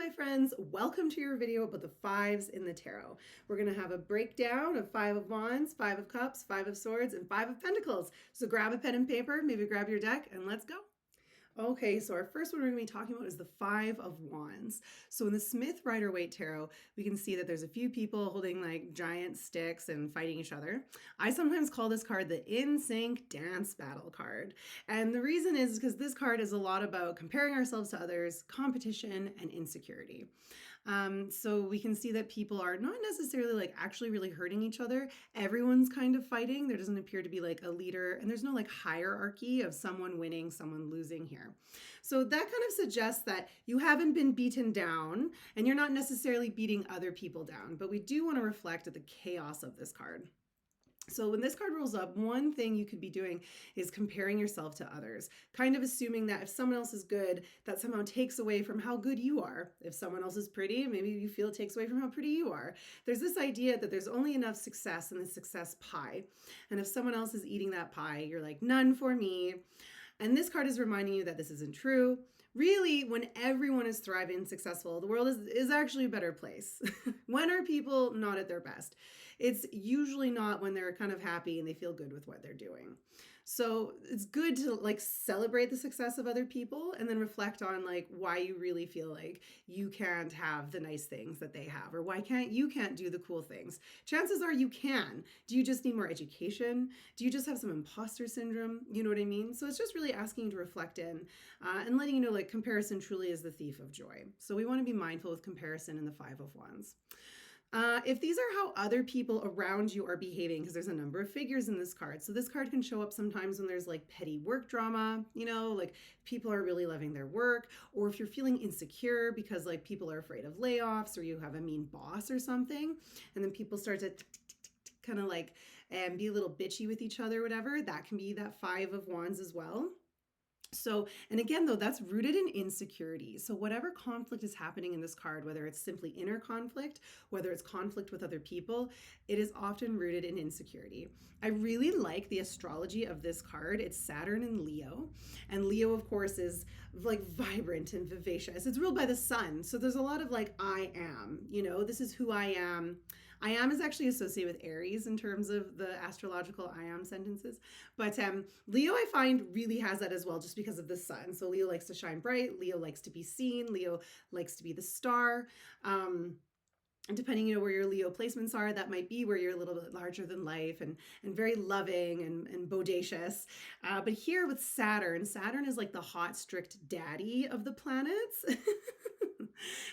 my friends, welcome to your video about the fives in the tarot. We're going to have a breakdown of 5 of Wands, 5 of Cups, 5 of Swords, and 5 of Pentacles. So grab a pen and paper, maybe grab your deck, and let's go. Okay, so our first one we're going to be talking about is the 5 of Wands. So in the Smith Rider-Waite Tarot, we can see that there's a few people holding like giant sticks and fighting each other. I sometimes call this card the In Sync Dance Battle card. And the reason is because this card is a lot about comparing ourselves to others, competition, and insecurity. So we can see that people are not necessarily like actually really hurting each other. Everyone's kind of fighting. There doesn't appear to be like a leader, and there's no like hierarchy of someone winning, someone losing here. So that kind of suggests that you haven't been beaten down and you're not necessarily beating other people down, but we do want to reflect at the chaos of this card. So when this card rolls up, one thing you could be doing is comparing yourself to others, kind of assuming that if someone else is good, that somehow takes away from how good you are. If someone else is pretty, maybe you feel it takes away from how pretty you are. There's this idea that there's only enough success in the success pie. And if someone else is eating that pie, you're like, none for me. And this card is reminding you that this isn't true. Really, when everyone is thriving and successful, the world is actually a better place. When are people not at their best? It's usually not when they're kind of happy and they feel good with what they're doing. So it's good to like celebrate the success of other people and then reflect on like why you really feel like you can't have the nice things that they have, or why you can't do the cool things. Chances are you can. Do you just need more education? Do you just have some imposter syndrome? You know what I mean? So it's just really asking you to reflect in and letting you know like comparison truly is the thief of joy. So we want to be mindful with comparison in the 5 of Wands. If these are how other people around you are behaving, because there's a number of figures in this card. So this card can show up sometimes when there's like petty work drama, you know, like people are really loving their work, or if you're feeling insecure because like people are afraid of layoffs or you have a mean boss or something, and then people start to kind of like be a little bitchy with each other, whatever, that can be that 5 of Wands as well. So, and again, though, that's rooted in insecurity. So whatever conflict is happening in this card, whether it's simply inner conflict, whether it's conflict with other people, it is often rooted in insecurity. I really like the astrology of this card. It's Saturn and Leo. And Leo, of course, is like vibrant and vivacious. It's ruled by the sun. So there's a lot of like, I am, you know, this is who I am. I am is actually associated with Aries in terms of the astrological I am sentences. But Leo, I find, really has that as well, just because of the sun. So Leo likes to shine bright. Leo likes to be seen. Leo likes to be the star. And depending, you know, where your Leo placements are, that might be where you're a little bit larger than life and very loving and bodacious. But here with Saturn, Saturn is like the hot, strict daddy of the planets.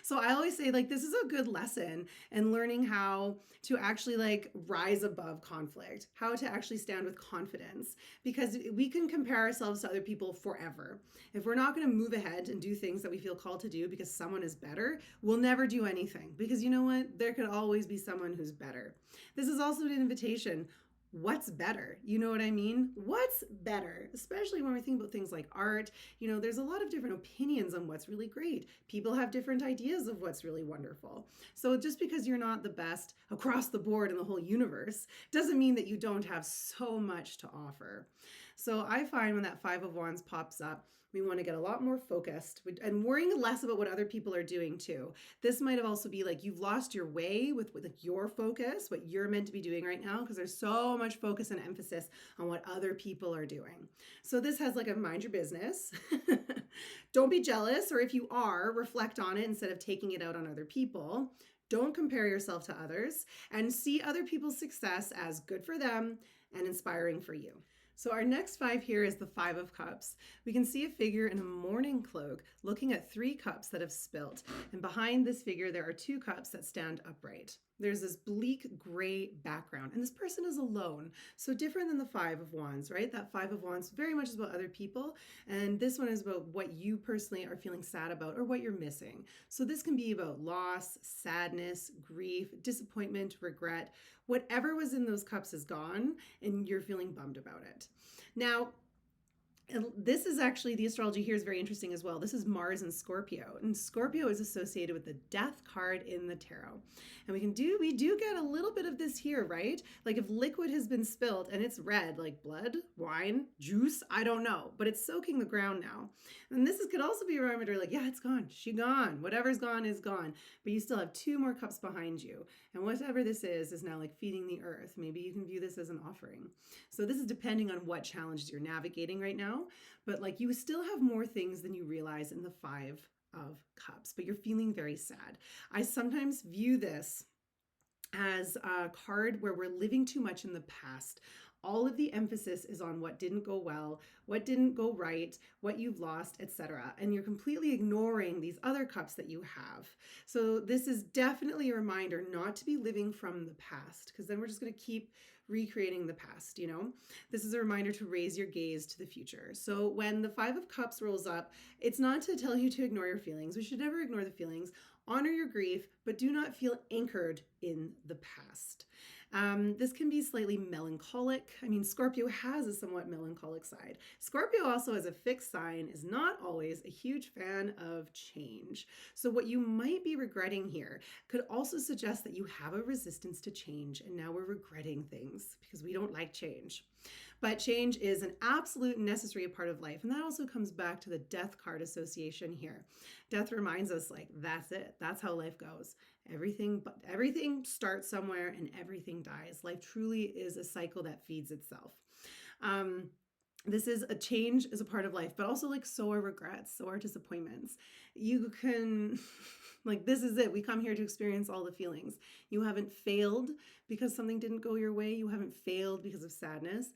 So I always say like this is a good lesson in learning how to actually like rise above conflict, how to actually stand with confidence, because we can compare ourselves to other people forever. If we're not going to move ahead and do things that we feel called to do because someone is better, we'll never do anything, because you know what? There could always be someone who's better. This is also an invitation. What's better? You know what I mean? What's better? Especially when we think about things like art. You know, there's a lot of different opinions on what's really great. People have different ideas of what's really wonderful. So just because you're not the best across the board in the whole universe doesn't mean that you don't have so much to offer. So I find when that 5 of Wands pops up, we want to get a lot more focused and worrying less about what other people are doing too. This might have also be like you've lost your way with like your focus, what you're meant to be doing right now, because there's so much focus and emphasis on what other people are doing. So this has like a mind your business. Don't be jealous, or if you are, reflect on it instead of taking it out on other people. Don't compare yourself to others, and see other people's success as good for them and inspiring for you. So our next 5 here is the 5 of Cups. We can see a figure in a mourning cloak looking at 3 cups that have spilt. And behind this figure, there are 2 cups that stand upright. There's this bleak gray background, and this person is alone. So different than the 5 of Wands, right? That 5 of Wands very much is about other people, and this one is about what you personally are feeling sad about or what you're missing. So this can be about loss, sadness, grief, disappointment, regret. Whatever was in those cups is gone, and you're feeling bummed about it. Now, And this is actually, the astrology here is very interesting as well. This is Mars and Scorpio, and Scorpio is associated with the Death card in the tarot. And we do get a little bit of this here, right? Like if liquid has been spilled and it's red, like blood, wine, juice, I don't know, but it's soaking the ground now. And this could also be a reminder, like, yeah, it's gone, she gone, whatever's gone is gone, but you still have 2 more cups behind you. And whatever this is now like feeding the earth. Maybe you can view this as an offering. So this is depending on what challenges you're navigating right now. But like you still have more things than you realize in the 5 of Cups, but you're feeling very sad. I sometimes view this as a card where we're living too much in the past. All of the emphasis is on what didn't go well, what didn't go right, what you've lost, etc. And you're completely ignoring these other cups that you have. So this is definitely a reminder not to be living from the past, because then we're just going to keep recreating the past, you know? This is a reminder to raise your gaze to the future. So when the 5 of Cups rolls up, it's not to tell you to ignore your feelings. We should never ignore the feelings. Honor your grief, but do not feel anchored in the past. This can be slightly melancholic. I mean, Scorpio has a somewhat melancholic side. Scorpio also, as a fixed sign, is not always a huge fan of change. So what you might be regretting here could also suggest that you have a resistance to change, and now we're regretting things because we don't like change. But change is an absolute necessary part of life. And that also comes back to the Death card association here. Death reminds us, like, that's it. That's how life goes. Everything starts somewhere and everything dies. Life truly is a cycle that feeds itself. This is a change is a part of life, but also like so are regrets, so are disappointments. You can, like, this is it. We come here to experience all the feelings. You haven't failed because something didn't go your way. You haven't failed because of sadness.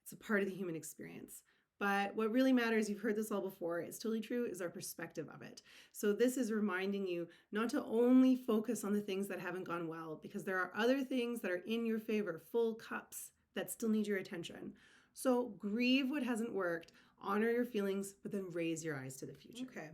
It's a part of the human experience. But what really matters, you've heard this all before, it's totally true, is our perspective of it. So this is reminding you not to only focus on the things that haven't gone well, because there are other things that are in your favor, full cups, that still need your attention. So grieve what hasn't worked, honor your feelings, but then raise your eyes to the future. Okay.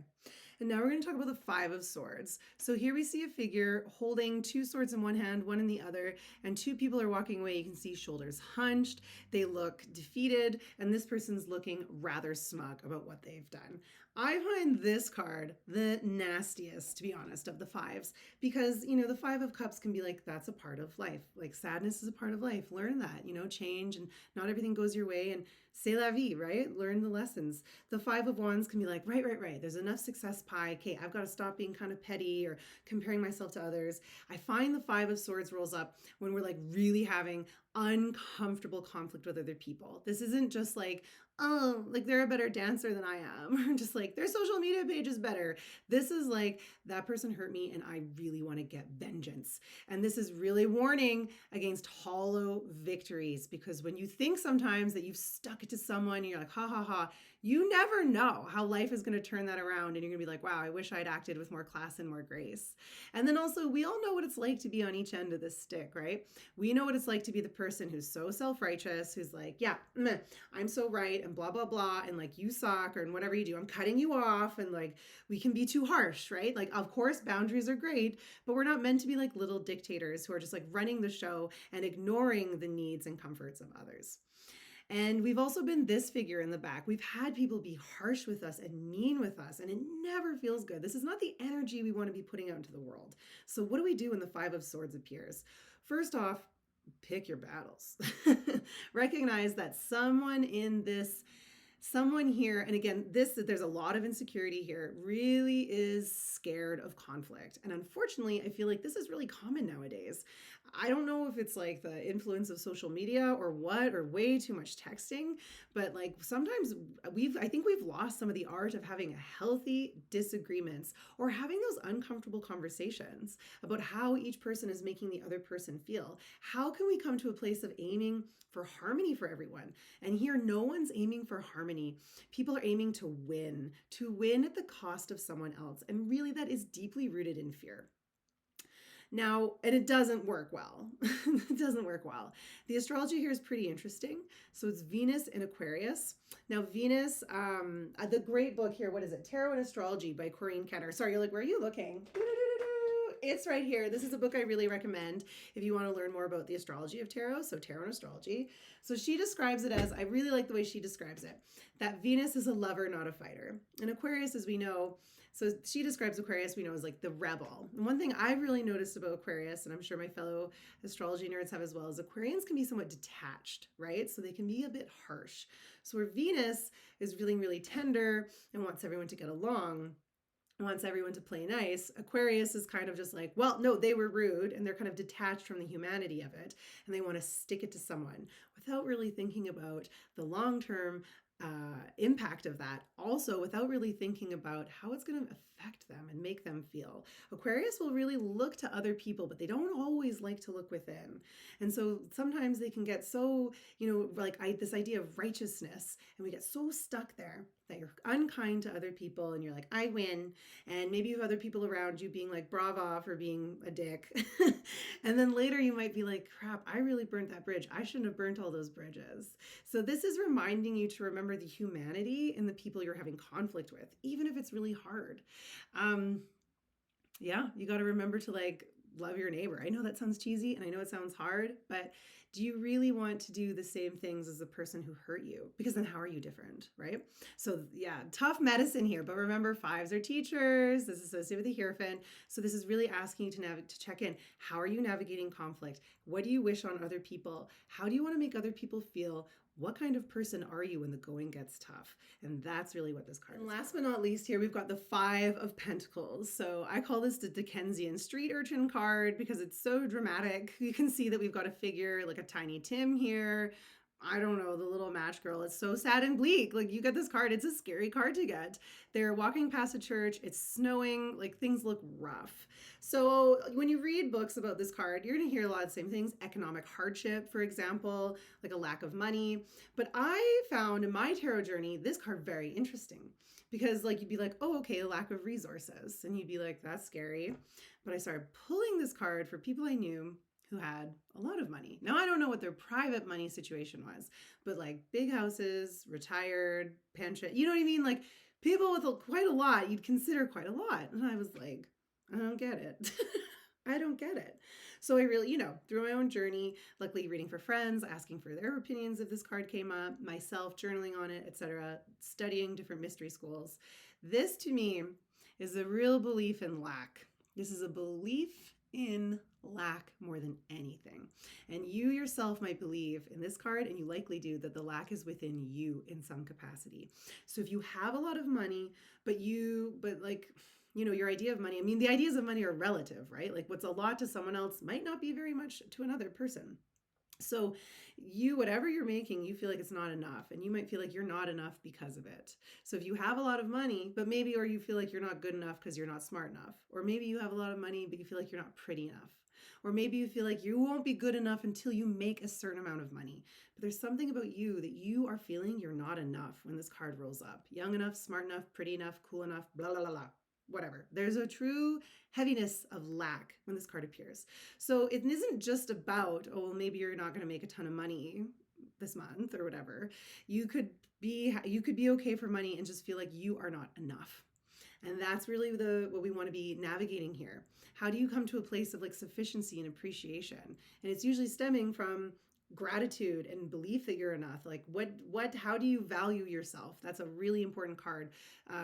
And now we're going to talk about the 5 of Swords. So here we see a figure holding 2 swords in one hand, one in the other, and 2 people are walking away. You can see shoulders hunched. They look defeated, and this person's looking rather smug about what they've done. I find this card the nastiest, to be honest, of the 5s, because, you know, the 5 of Cups can be like, that's a part of life. Like, sadness is a part of life. Learn that, you know, change, and not everything goes your way, and c'est la vie, right? Learn the lessons. The 5 of Wands can be like, right. There's enough success pie. Okay, I've got to stop being kind of petty or comparing myself to others. I find the 5 of Swords rolls up when we're like really having uncomfortable conflict with other people. This isn't just like, oh, like they're a better dancer than I am, or just like their social media page is better. This is like, that person hurt me and I really want to get vengeance. And this is really warning against hollow victories, because when you think sometimes that you've stuck it to someone, you're like, ha ha ha, you never know how life is going to turn that around. And you're going to be like, wow, I wish I'd acted with more class and more grace. And then also, we all know what it's like to be on each end of this stick, right? We know what it's like to be the person who's so self-righteous, who's like, yeah, I'm so right, and blah, blah, blah, and like, you suck, or and whatever you do, I'm cutting you off, and like, we can be too harsh, right? Like, of course, boundaries are great, but we're not meant to be like little dictators who are just like running the show and ignoring the needs and comforts of others. And we've also been this figure in the back. We've had people be harsh with us and mean with us, and it never feels good. This is not the energy we want to be putting out into the world. So what do we do when the 5 of Swords appears? First off, pick your battles. Recognize that someone here, and again, there's a lot of insecurity here, really is scared of conflict. And unfortunately, I feel like this is really common nowadays. I don't know if it's like the influence of social media or what, or way too much texting, but like sometimes I think we've lost some of the art of having a healthy disagreements, or having those uncomfortable conversations about how each person is making the other person feel. How can we come to a place of aiming for harmony for everyone? And here, no one's aiming for harmony. People are aiming to win at the cost of someone else. And really, that is deeply rooted in fear. Now, and it doesn't work well. It doesn't work well. The astrology here is pretty interesting. So it's Venus in Aquarius. Now, Venus, the great book here, what is it? Tarot and Astrology by Corinne Kenner. Sorry, you're like, where are you looking? It's right here. This is a book I really recommend if you want to learn more about the astrology of tarot. So, tarot and astrology. So, she describes it as, I really like the way she describes it, that Venus is a lover, not a fighter. And Aquarius, as we know, so she describes Aquarius, we know, as like the rebel. And one thing I've really noticed about Aquarius, and I'm sure my fellow astrology nerds have as well, is Aquarians can be somewhat detached, right? So they can be a bit harsh. So where Venus is feeling really tender and wants everyone to get along, wants everyone to play nice, Aquarius is kind of just like, well, no, they were rude, and they're kind of detached from the humanity of it, and they want to stick it to someone without really thinking about the long-term impact of that, also without really thinking about how it's going to affect them and make them feel. Aquarius will really look to other people, but they don't always like to look within. And so sometimes they can get so, like this idea of righteousness, and we get so stuck there that you're unkind to other people and you're like, I win. And maybe you have other people around you being like, brava for being a dick. And then later you might be like, crap, I really burnt that bridge. I shouldn't have burnt all those bridges. So this is reminding you to remember the humanity in the people you're having conflict with, even if it's really hard. Yeah, you got to remember to like love your neighbor. I know that sounds cheesy and I know it sounds hard, but do you really want to do the same things as the person who hurt you? Because then how are you different, right? So yeah, tough medicine here, but remember 5s are teachers. This is associated with the Hierophant. So this is really asking you to check in. How are you navigating conflict? What do you wish on other people? How do you want to make other people feel? What kind of person are you when the going gets tough? And that's really what this card is. And last but not least here, we've got the 5 of Pentacles. So I call this the Dickensian street urchin card because it's so dramatic. You can see that we've got a figure like a Tiny Tim here. I don't know, the little match girl. It's so sad and bleak. Like you get this card, it's a scary card to get. They're walking past a church, it's snowing, like things look rough. So when you read books about this card, you're gonna hear a lot of the same things. Economic hardship, for example, like a lack of money. But I found in my tarot journey, this card very interesting because like you'd be like, oh, okay, a lack of resources. And you'd be like, that's scary. But I started pulling this card for people I knew who had a lot of money. Now, I don't know what their private money situation was, but like big houses, retired, pension, you know what I mean? Like people with quite a lot, you'd consider quite a lot. And I was like, I don't get it. I don't get it. So I really, through my own journey, luckily reading for friends, asking for their opinions if this card came up, myself journaling on it, etc., studying different mystery schools. This to me is a real belief in lack. This is a belief in lack more than anything. And you yourself might believe in this card, and you likely do, that the lack is within you in some capacity. So if you have a lot of money, but your idea of money, I mean, the ideas of money are relative, right? Like what's a lot to someone else might not be very much to another person. So whatever you're making, you feel like it's not enough, and you might feel like you're not enough because of it. So if you have a lot of money, but maybe, or you feel like you're not good enough because you're not smart enough, or maybe you have a lot of money, but you feel like you're not pretty enough, or maybe you feel like you won't be good enough until you make a certain amount of money. But there's something about you that you are feeling you're not enough when this card rolls up. Young enough, smart enough, pretty enough, cool enough, blah, blah, blah, blah. Whatever. There's a true heaviness of lack when this card appears. So it isn't just about, oh, well, maybe you're not going to make a ton of money this month or whatever. You could be okay for money and just feel like you are not enough. And that's really what we want to be navigating here. How do you come to a place of like sufficiency and appreciation? And it's usually stemming from gratitude and belief that you're enough. Like how do you value yourself? That's a really important card,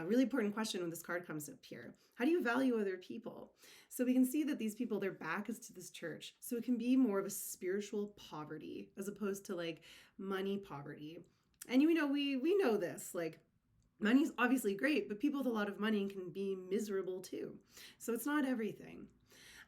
really important question when this card comes up here. How do you value other people? So we can see that these people, their back is to this church. So it can be more of a spiritual poverty as opposed to like money poverty. And we know this, like money's obviously great, but people with a lot of money can be miserable too. So it's not everything.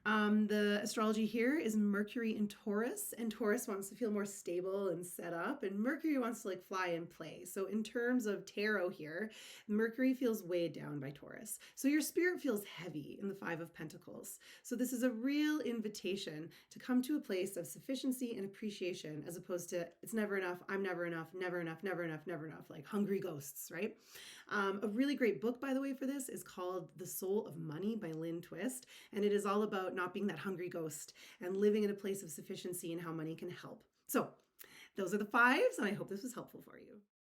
The astrology here is Mercury in Taurus, and Taurus wants to feel more stable and set up, and Mercury wants to like fly and play. So in terms of tarot here, Mercury feels weighed down by Taurus. So your spirit feels heavy in the 5 of Pentacles. So this is a real invitation to come to a place of sufficiency and appreciation as opposed to it's never enough, I'm never enough, never enough, never enough, never enough, like hungry ghosts, right? A really great book, by the way, for this is called The Soul of Money by Lynn Twist. And it is all about not being that hungry ghost and living in a place of sufficiency and how money can help. So those are the 5s, and I hope this was helpful for you.